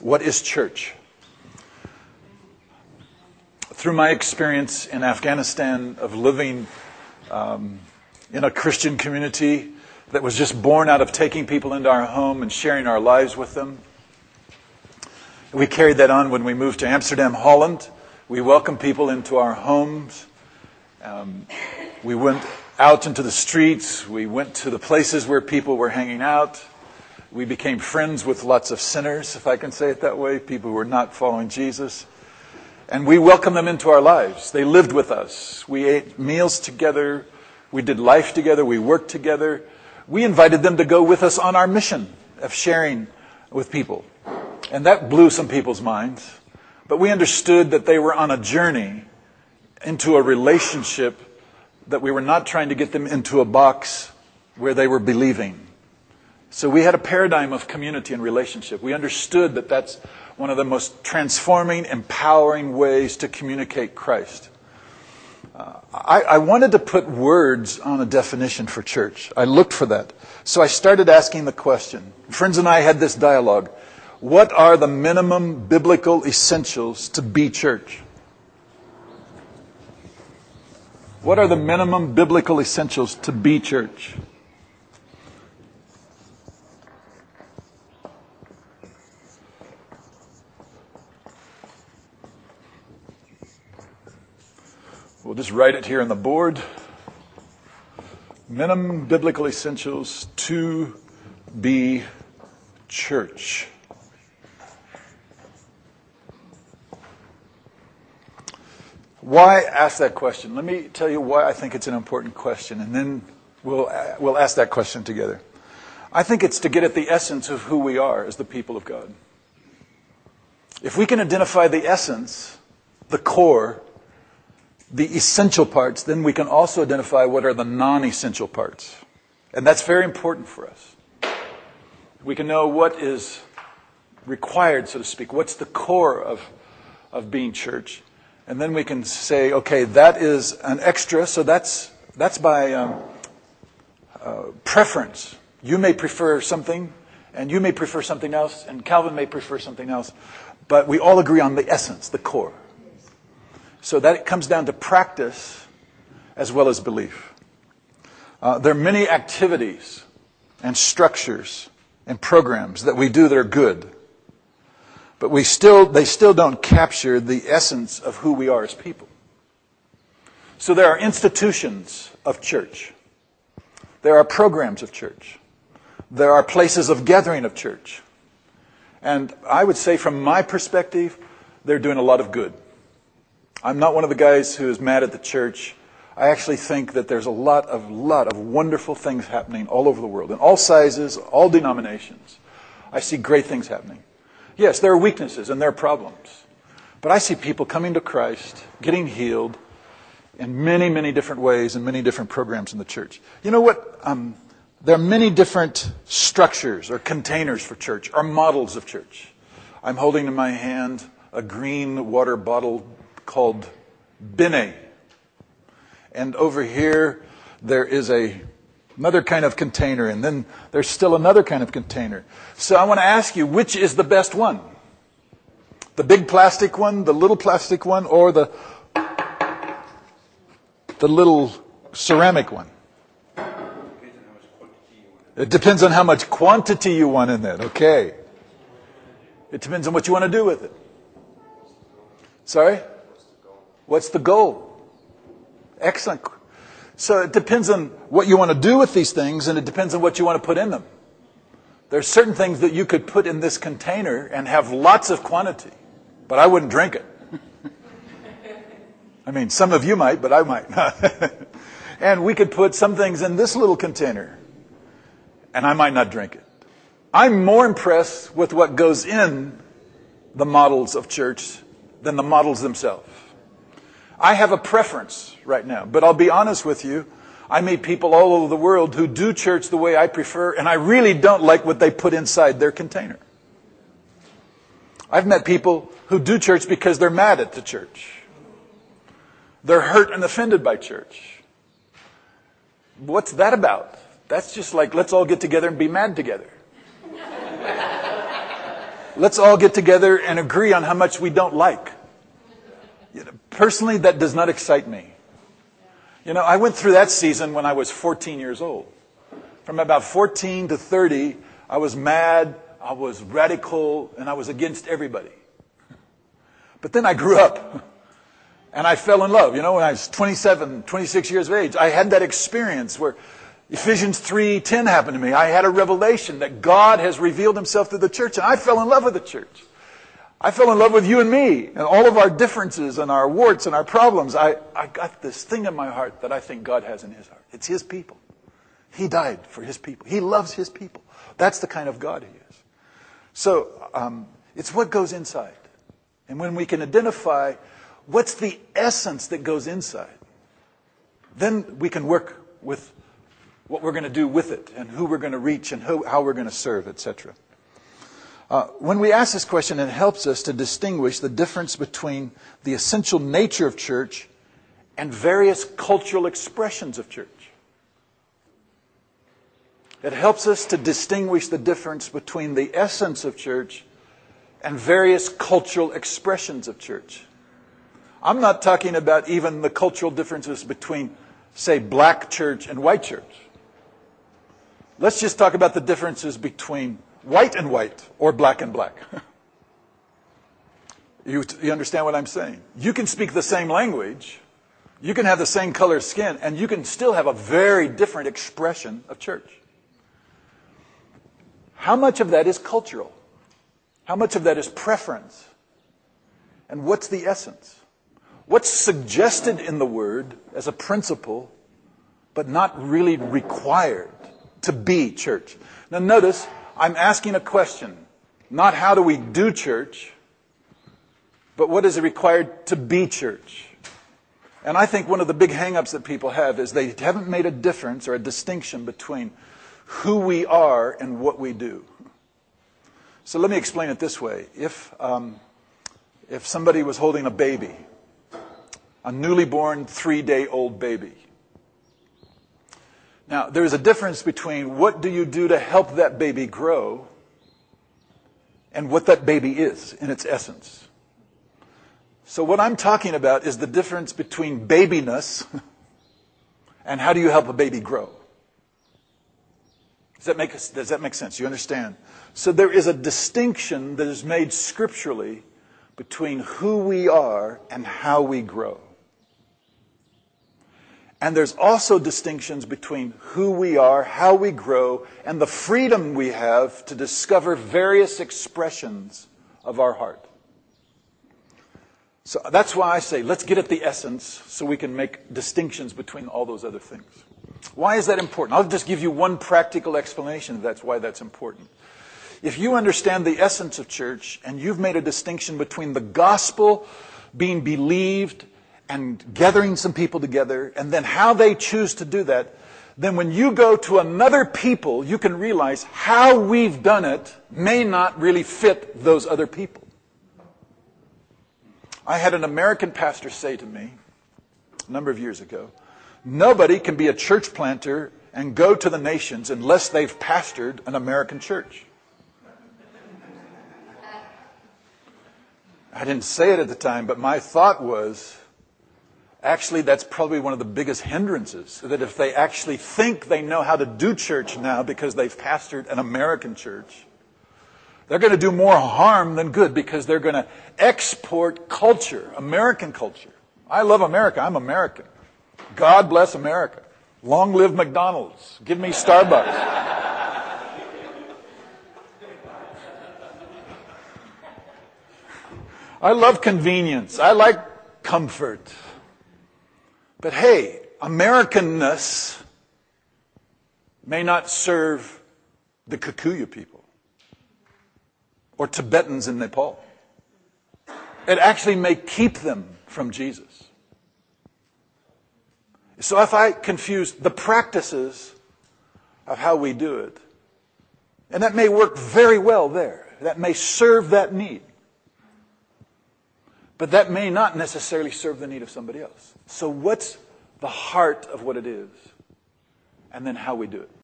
What is church? Through my experience in Afghanistan of living in a Christian community that was just born out of taking people into our home and sharing our lives with them, we carried that on when we moved to Amsterdam, Holland. We welcomed people into our homes. We went out into the streets. We went to the places where people were hanging out. We became friends with lots of sinners, if I can say it that way, people who were not following Jesus. And we welcomed them into our lives. They lived with us. We ate meals together. We did life together. We worked together. We invited them to go with us on our mission of sharing with people. And that blew some people's minds. But we understood that they were on a journey into a relationship, that we were not trying to get them into a box where they were believing. So we had a paradigm of community and relationship. We understood that that's one of the most transforming, empowering ways to communicate Christ. I wanted to put words on a definition for church. I looked for that. So I started asking the question. Friends and I had this dialogue. What are the minimum biblical essentials to be church? What are the minimum biblical essentials to be church? We'll just write it here on the board. Minimum biblical essentials to be church. Why ask that question? Let me tell you why I think it's an important question, and then we'll ask that question together. I think it's to get at the essence of who we are as the people of God. If we can identify the essence, the core, the essential parts, then we can also identify what are the non-essential parts. And that's very important for us. We can know what is required, so to speak. What's the core of being church? And then we can say, okay, that is an extra, so that's by preference. You may prefer something, and you may prefer something else, and Calvin may prefer something else. But we all agree on the essence, the core. So that it comes down to practice as well as belief. There are many activities and structures and programs that we do that are good. But they still don't capture the essence of who we are as people. So there are institutions of church. There are programs of church. There are places of gathering of church. And I would say from my perspective, they're doing a lot of good. I'm not one of the guys who is mad at the church. I actually think that there's a lot of wonderful things happening all over the world, in all sizes, all denominations. I see great things happening. Yes, there are weaknesses and there are problems. But I see people coming to Christ, getting healed in many, many different ways and many different programs in the church. You know what? There are many different structures or containers for church, or models of church. I'm holding in my hand a green water bottle called Bene. And over here, there is another kind of container, and then there's still another kind of container. So I want to ask you, which is the best one? The big plastic one, the little plastic one, or the little ceramic one? It depends on how much quantity you want in it. Okay. It depends on what you want to do with it. Sorry? What's the goal? Excellent. So it depends on what you want to do with these things, and it depends on what you want to put in them. There's certain things that you could put in this container and have lots of quantity, but I wouldn't drink it. I mean, some of you might, but I might not. And we could put some things in this little container, and I might not drink it. I'm more impressed with what goes in the models of church than the models themselves. I have a preference right now, but I'll be honest with you. I meet people all over the world who do church the way I prefer, and I really don't like what they put inside their container. I've met people who do church because they're mad at the church. They're hurt and offended by church. What's that about? That's just like, let's all get together and be mad together. Let's all get together and agree on how much we don't like. Personally, that does not excite me. I went through that season when I was 14 years old. From about 14 to 30, I was mad, I was radical, and I was against everybody. But then I grew up, and I fell in love. When I was 27, 26 years of age, I had that experience where Ephesians 3:10 happened to me. I had a revelation that God has revealed himself through the church, and I fell in love with the church. I fell in love with you and me, and all of our differences and our warts and our problems. I got this thing in my heart that I think God has in his heart. It's his people. He died for his people. He loves his people. That's the kind of God he is. So it's what goes inside. And when we can identify what's the essence that goes inside, then we can work with what we're going to do with it and who we're going to reach and how we're going to serve, etc. When we ask this question, it helps us to distinguish the difference between the essential nature of church and various cultural expressions of church. It helps us to distinguish the difference between the essence of church and various cultural expressions of church. I'm not talking about even the cultural differences between, say, black church and white church. Let's just talk about the differences between white and white or black and black. You understand what I'm saying? You can speak the same language, you can have the same color skin, and you can still have a very different expression of church. How much of that is cultural? How much of that is preference? And what's the essence? What's suggested in the Word as a principle, but not really required to be church? Now notice, I'm asking a question. Not how do we do church, but what is it required to be church? And I think one of the big hang-ups that people have is they haven't made a difference or a distinction between who we are and what we do. So let me explain it this way. If somebody was holding a baby, a newly born 3-day-old baby. Now, there's a difference between what do you do to help that baby grow and what that baby is in its essence. So what I'm talking about is the difference between babiness and how do you help a baby grow. Does that make sense? You understand? So there is a distinction that is made scripturally between who we are and how we grow. And there's also distinctions between who we are, how we grow, and the freedom we have to discover various expressions of our heart. So that's why I say, let's get at the essence so we can make distinctions between all those other things. Why is that important? I'll just give you one practical explanation of that's why that's important. If you understand the essence of church and you've made a distinction between the gospel being believed and gathering some people together and then how they choose to do that, then when you go to another people, you can realize how we've done it may not really fit those other people. I had an American pastor say to me a number of years ago, nobody can be a church planter and go to the nations unless they've pastored an American church. I didn't say it at the time, but my thought was, actually, that's probably one of the biggest hindrances, that if they actually think they know how to do church now because they've pastored an American church, they're going to do more harm than good because they're going to export culture, American culture. I love America. I'm American. God bless America. Long live McDonald's. Give me Starbucks. I love convenience. I like comfort. But hey, Americanness may not serve the Kikuyu people or Tibetans in Nepal. It actually may keep them from Jesus. So if I confuse the practices of how we do it, and that may work very well there, that may serve that need, but that may not necessarily serve the need of somebody else. So what's the heart of what it is? And then how we do it.